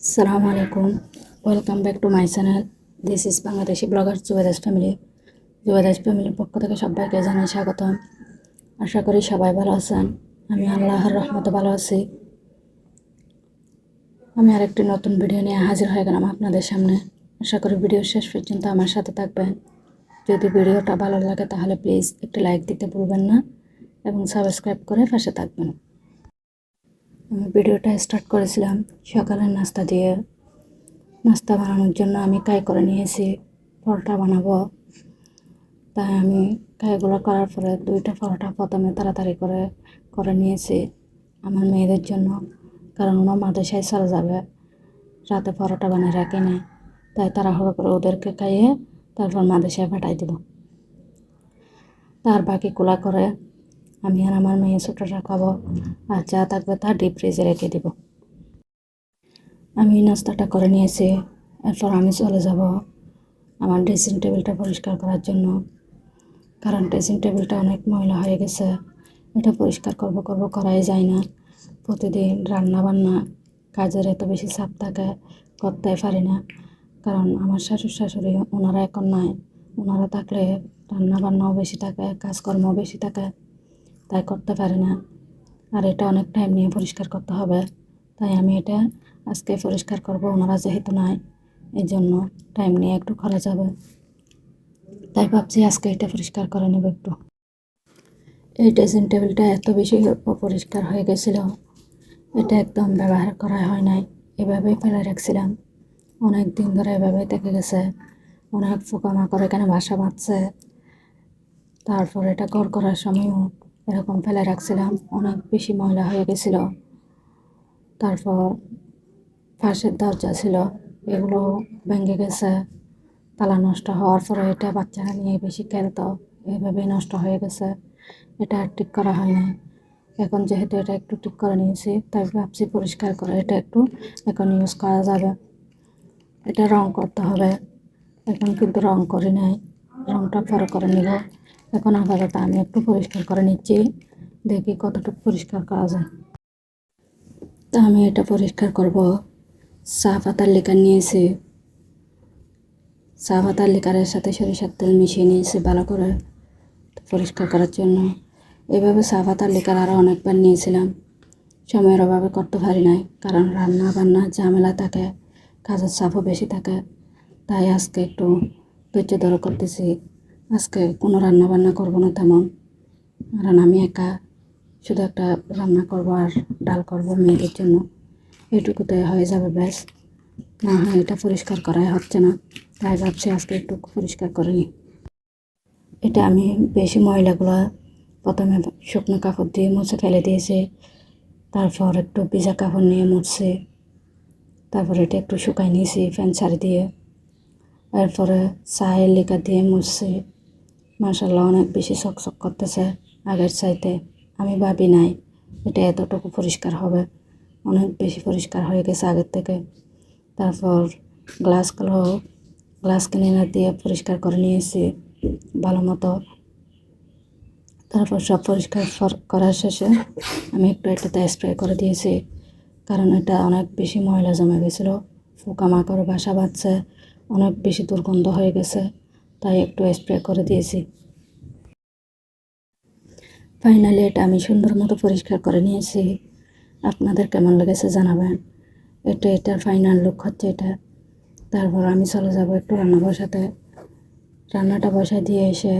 Assalamu alaikum. Welcome back to my channel. This is Bangladeshi blogger Zubeda's family. Zubeda's family পক্ষ থেকে সবাইকে জানাই স্বাগতম। আশা করি সবাই ভালো আছেন। আমি আল্লাহর রহমতে ভালো আছি। আমি আরেকটি নতুন ভিডিও নিয়ে হাজির হয়ে গেলাম আপনাদের সামনে। আশা করি ভিডিও শেষ পর্যন্ত আমার সাথে থাকবেন। যদি ভিডিওটা ভালো লাগে তাহলে প্লিজ একটি লাইক দিতে ভুলবেন না এবং সাবস্ক্রাইব করে পাশে থাকবেন। আমি ভিডিওটা স্টার্ট করেছিলাম সকালের নাস্তা দিয়ে। নাস্তা বানানোর জন্য আমি কাই করে নিয়েছি পরোটা বানাবো। তাই আমি কাইগুলো করার পরে দুইটা পরোটা প্রথমে তাড়াতাড়ি করে নিয়েছি আমার মেয়েদের জন্য, কারণ ওরা মাদ্রাসায় চলে যাবে, রাতে পরোটা বানিয়ে রাখি নাই। তাই তাড়াহুড়ো করে ওদেরকে খাইয়ে তারপর মাদ্রাসায় পাঠাই দেব। তার বাকিগুলা করে আমি আর আমার মেয়ে ছোটোটা খাবো, আর যা থাকবে তা ডিপ ফ্রিজে রেখে দেব। আমি নাস্তাটা করে নিয়েছি। এরপর আমি চলে যাব আমার ড্রেসিং টেবিলটা পরিষ্কার করার জন্য, কারণ ড্রেসিং টেবিলটা অনেক ময়লা হয়ে গেছে। এটা পরিষ্কার করব করাই যায় না। প্রতিদিন রান্না বান্না কাজের এত বেশি চাপ থাকে, করতে পারি না। কারণ আমার শাশুড়ি ওনারা এখন নাই। ওনারা থাকলে রান্না বান্নাও বেশি থাকে, কাজকর্মও বেশি থাকে, তাই করতে পারি না। আর এটা অনেক টাইম নিয়ে পরিষ্কার করতে হবে, তাই আমি এটা আজকে পরিষ্কার করব। ওনারা যেহেতু নাই, এই জন্য টাইম নিয়ে একটু করা যাবে, তাই ভাবছি আজকে এটা পরিষ্কার করে নেব একটু। এই ড্রেসিং টেবিলটা এত বেশি অপরিষ্কার হয়ে গেছিল, এটা একদম ব্যবহার করা হয় নাই, এভাবেই ফেলে রাখছিলাম। অনেক দিন ধরে এভাবেই থেকে গেছে, অনেক পোকামাকড় এখানে বাসা বাঁধছে। তারপর এটা করার সময়ও এরকম ফেলে রাখছিলাম, অনেক বেশি ময়লা হয়ে গেছিল। তারপর পাশের দরজা ছিল, এগুলো ভেঙে গেছে। তালা নষ্ট হওয়ার পরে এটা বাচ্চারা নিয়ে বেশি খেলতো, এভাবেই নষ্ট হয়ে গেছে। এটা আর ঠিক করা হয় না। এখন যেহেতু এটা একটু ঠিক করে নিয়েছি, তাই ভাবছি পরিষ্কার করে এটা একটু এখন ইউজ করা যাবে। এটা রং করতে হবে, এখন কিন্তু রং করে নাই, রংটা পরে করে নিব। এখন আপাতত আমি একটু পরিষ্কার করে নিচ্ছি, দেখি কতটুকু পরিষ্কার করা যায়। তা আমি এটা পরিষ্কার করব। চা পাতার লিকার নিয়েছি, চা পাতার লিকারের সাথে সরিষার তেল মিশিয়ে নিয়েছি ভালো করে পরিষ্কার করার জন্য। এভাবে চা পাতার লিকার আরও অনেকবার নিয়েছিলাম, সময়ের অভাবে করতে পারি নাই, কারণ রান্না বান্না ঝামেলা থাকে, কাজের চাপও বেশি থাকে। তাই আজকে একটু ধৈর্য ধরে করতেছি। আজকে কোনো রান্না বান্না করবো না তেমন, কারণ আমি একা, শুধু একটা রান্না করব আর ডাল করব মেয়েদের জন্য, এটুকুতে হয়ে যাবে ব্যাস। না হয় এটা পরিষ্কার করাই হচ্ছে না, তাই ভাবছি আজকে একটু পরিষ্কার করে নিই। এটা আমি বেশি ময়লাগুলো প্রথমে শুকনো কাপড় দিয়ে মুছে ফেলে দিয়েছি, তারপর একটু ভিজা কাপড় নিয়ে মুছছি, তারপর এটা একটু শুকাই নিয়েছি ফ্যান ছাড়ি দিয়ে। এরপরে চায়ের লিকার দিয়ে মুছছি। মাশাআল্লাহ অনেক বেশি চকচক করতেছে আগের চাইতে। আমি ভাবি নাই এটা এতটুকু পরিষ্কার হবে, অনেক বেশি পরিষ্কার হয়ে গেছে আগের থেকে। তারপর গ্লাস ক্লিনার দিয়ে পরিষ্কার করে নিয়েছি ভালো মতো। তারপর সব পরিষ্কার করার শেষে আমি একটু এটাতে স্প্রে করে দিয়েছি, কারণ এটা অনেক বেশি ময়লা জমে গেছিলো, পোকামাকড় বাসা বাঁধছে, অনেক বেশি দুর্গন্ধ হয়ে গেছে, তাই একটু স্প্রে করে দিয়েছি। ফাইনালি এটা আমি সুন্দর মতো পরিষ্কার করে নিয়েছি। আপনাদের কেমন লেগেছে জানাবেন। এটার ফাইনাল লুক হচ্ছে এটা। তারপর আমি চলে যাব একটু রান্না বসাতে। রান্নাটা বসায় দিয়ে এসে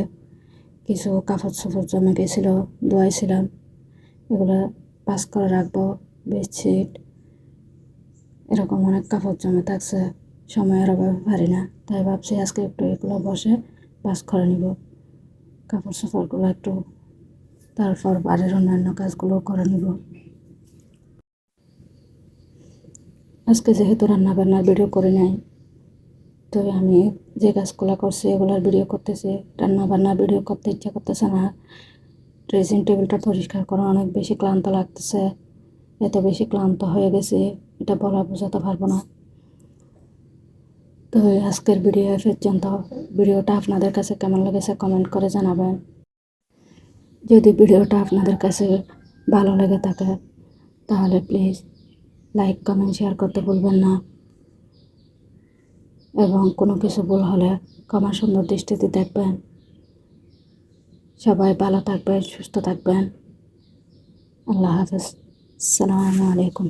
কিছু কাপড় চোপড় জমে গেছিলো, ধোয়াইছিলাম, এগুলো পাস করে রাখবো। বেডশিট এরকম অনেক কাপড় জমে থাকছে, সময়ের অভাবে পারি না, তাই ভাবছি আজকে একটু এগুলো বসে পাস করে নিব কাপড় চোপড়গুলো একটু, তারপর বাড়ির অন্যান্য কাজগুলো করে নিব। আজকে যেহেতু রান্নাবান্নার ভিডিও করে নাই, তো আমি যে কাজগুলো করছি এগুলোর ভিডিও করতেছি। রান্নাবান্নার ভিডিও করতে ইচ্ছা করতেছে না, ড্রেসিং টেবিলটা পরিষ্কার করা অনেক বেশি ক্লান্ত লাগতেছে, এত বেশি ক্লান্ত হয়ে গেছে এটা বলা বোঝাতে পারবো না। তো আজকের ভিডিও পর্যন্ত। ভিডিওটা আপনাদের কাছে কেমন লেগেছে কমেন্ট করে জানাবেন। যদি ভিডিওটা আপনাদের কাছে ভালো লেগে থাকে তাহলে প্লিজ লাইক কমেন্ট শেয়ার করতে ভুলবেন না। এবং কোনো কিছু ভুল হলে ক্ষমা সুন্দর দৃষ্টিতে দেখবেন। সবাই ভালো থাকবেন, সুস্থ থাকবেন। আল্লাহ হাফেজ। আসসালামু আলাইকুম।